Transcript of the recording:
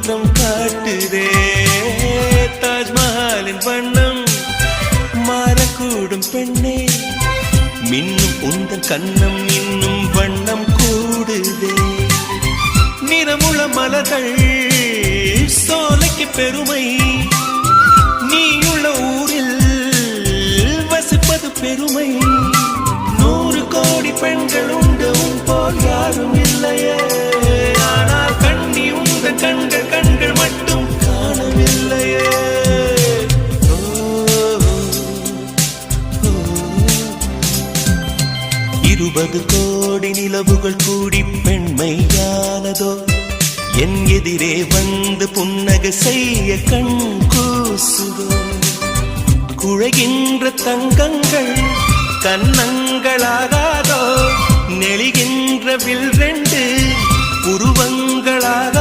தோற்றம் காட்டுதே. தாஜ்மஹாலின் வண்ணம் மாறக்கூடும் பெண்ணே, மின்னும் உந்தன் கண்ணம் இன்னும் வண்ணம் கூடுதே. நிறமுள மலர்கள் சோலைக்கு பெருமை, நீயுள்ள ஊரில் வசிப்பது பெருமை. 100 கோடி பெண்கள் உண்டு உன் போல் யாரும் இல்லையே, ஆனால் கண்ணி உந்தன் கண்கள் கண்கள் மட்டும் காணவில்லையே. 20 கோடி நிலவுகள் கூடி பெண்மையானதோ, என் எதிரே வந்து புன்னகை செய்ய கண் கூசுதோ. குழைகின்ற தங்கங்கள் கன்னங்களாகாதோ, நெளிகின்ற வில் 2 உருவங்களாக